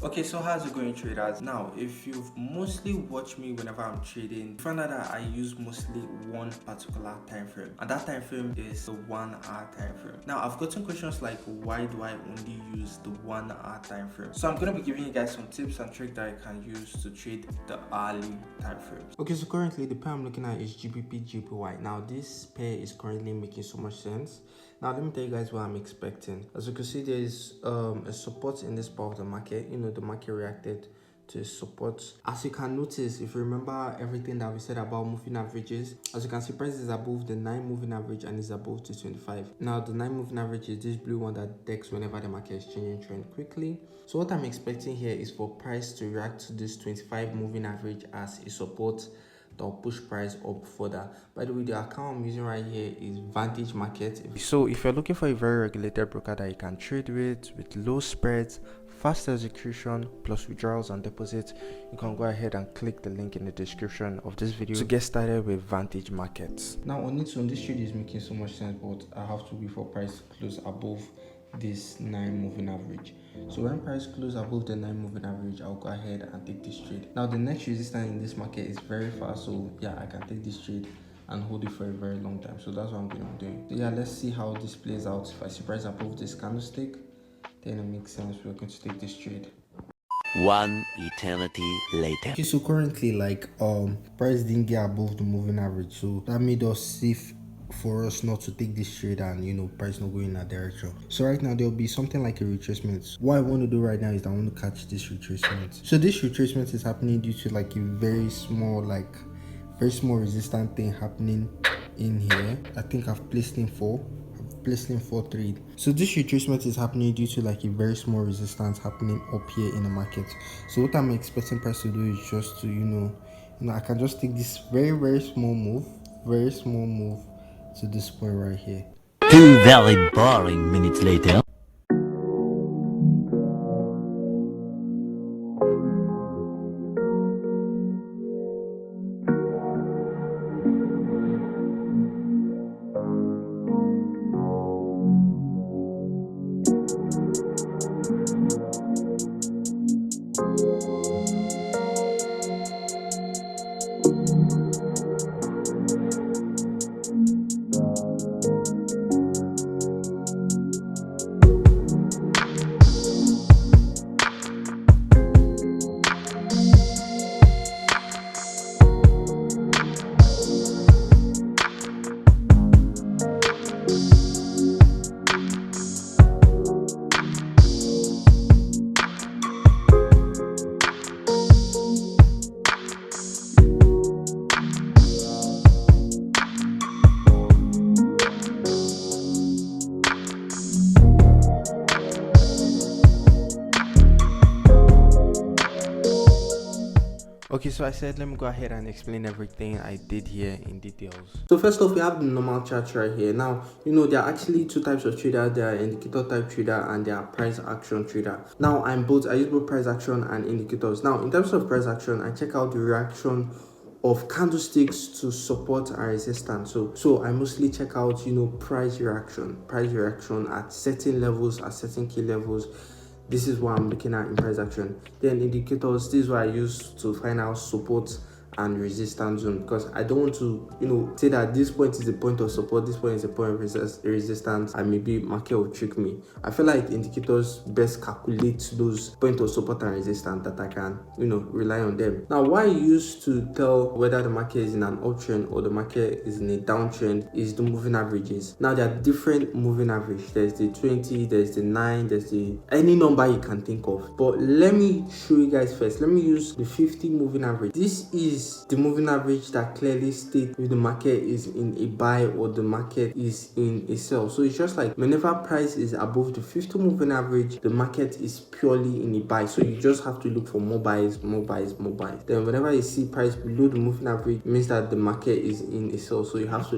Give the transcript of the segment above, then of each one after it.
Okay, so how's it going, traders? Now, if you've mostly watched me whenever I'm trading, you find out that I use mostly one particular time frame, and that time frame is the 1 hour time frame. Now, I've gotten questions like, why do I only use the 1 hour time frame? So I'm gonna be giving you guys some tips and tricks that I can use to trade the hourly time frames. Okay, so currently the pair I'm looking at is GBP JPY. Now, this pair is currently making so much sense. Now let me tell you guys what I'm expecting. As you can see, there is a support in this part of the market. The market reacted to support. As you can notice, if you remember everything that we said about moving averages, as you can see, price is above the 9 moving average and is above the 25. Now the 9 moving average is this blue one that detects whenever the market is changing trend quickly. So what I'm expecting here is for price to react to this 25 moving average as a support that will push price up further. By the way, the account I'm using right here is Vantage Market. So if you're looking for a very regulated broker that you can trade with low spreads, fast execution, plus withdrawals and deposits, you can go ahead and click the link in the description of this video to get started with Vantage Markets. Now on its own, this trade is making so much sense, but I have to wait for price to close above this 9 moving average. So when price close above the 9 moving average, I'll go ahead and take this trade. Now the next resistance in this market is very far, so yeah, I can take this trade and hold it for a very long time. So that's what I'm going to be doing. So yeah, let's see how this plays out. If I see price above this candlestick, then it makes sense. We're going to take this trade. One eternity later. Okay, so currently price didn't get above the moving average, so that made us safe for us not to take this trade and price not going in that direction. So right now there'll be something like a retracement. What I want to do right now is I want to catch this retracement. So this retracement is happening due to like a very small resistance thing happening in here. I think I've placed in 4 trade. So this retracement is happening due to like a very small resistance happening up here in the market. So what I'm expecting price to do is just to I can just take this very small move to this point right here. 2 very boring minutes later. Okay, so I said let me go ahead and explain everything I did here in details. So first off, we have the normal chart right here. Now, there are actually 2 types of trader. There are indicator type trader and there are price action trader. Now, I use both price action and indicators. Now, in terms of price action, I check out the reaction of candlesticks to support and resistance. So I mostly check out price reaction at certain levels, at certain key levels. This is what I'm looking at in price action. Then indicators, this is what I use to find out support and resistance zone, because I don't want to say that this point is the point of support, this point is the point of resistance, and maybe market will trick me. I feel like indicators best calculate those point of support and resistance that I can rely on them. Now, what I use to tell whether the market is in an uptrend or the market is in a downtrend is the moving averages. Now, there are different moving average. There's the 20, there's the 9, there's the any number you can think of, but let me show you guys first. Let me use the 50 moving average. This is the moving average that clearly states if the market is in a buy or the market is in a sell. So it's just like whenever price is above the 50 moving average, the market is purely in a buy. So you just have to look for more buys. Then whenever you see price below the moving average, it means that the market is in a sell. So you have to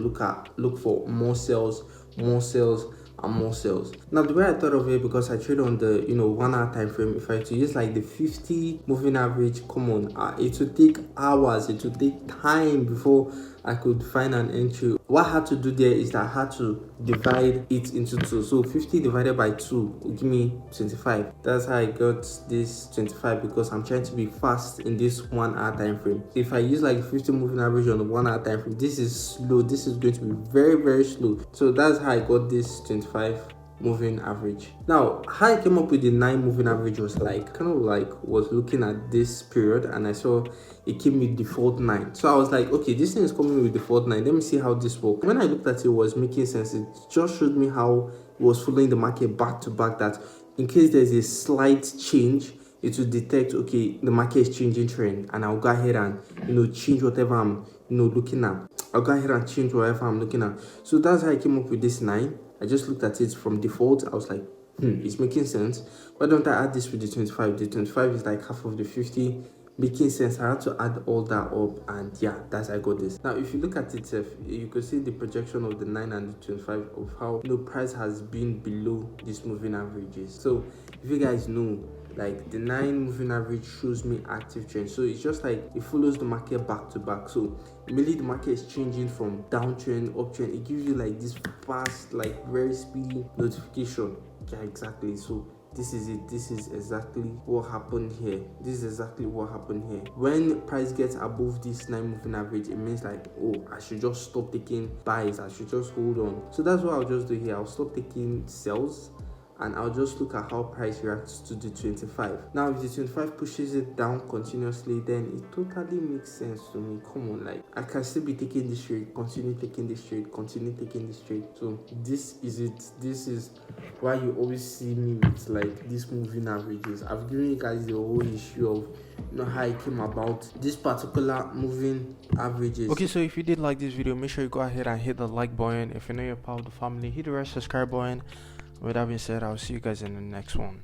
look for more sells, and more sales. Now, the way I thought of it, because I trade on the 1 hour time frame, if I to use like the 50 moving average, come on, it will take hours, it will take time before I could find an entry. What I had to do there is that I had to divide it into 2. So 50 divided by 2 will give me 25. That's how I got this 25, because I'm trying to be fast in this 1 hour time frame. If I use like 50 moving average on the 1 hour time frame, this is slow. This is going to be very, very slow. So that's how I got this 25 moving average. Now, how I came up with the 9 moving average was like was looking at this period, and I saw it came with default 9. So I was like, okay, this thing is coming with default 9. Let me see how this works. When I looked at it, it was making sense. It just showed me how it was following the market back to back, that in case there's a slight change, it will detect, okay, the market is changing trend, and I'll go ahead and change whatever I'm looking at. I'll go ahead and change whatever I'm looking at. So that's how I came up with this 9. I just looked at it from default. I was like, it's making sense. Why don't I add this with the 25? The 25 is like half of the 50, making sense. I had to add all that up, and yeah, that's how I got this. Now, if you look at it, you could see the projection of the 9 and the 25 of how price has been below these moving averages. So if you guys know, like the 9 moving average shows me active trend, so it's just like it follows the market back to back. So immediately the market is changing from downtrend uptrend, it gives you like this fast, like very speedy notification. Yeah, exactly. So this is it. This is exactly what happened here. When price gets above this 9 moving average, it means like, oh, I should just stop taking buys, I should just hold on. So that's what I'll just do here. I'll stop taking sells, and I'll just look at how price reacts to the 25. Now, if the 25 pushes it down continuously, then it totally makes sense to me. Come on, like I can still be taking this trade, continue taking this trade, continue taking this trade. So this is it. This is why you always see me with like these moving averages. I've given you guys the whole issue of how it came about this particular moving averages. Okay, so if you did like this video, make sure you go ahead and hit the like button. If you know you're part of the family, hit the red subscribe button. With that being said, I'll see you guys in the next one.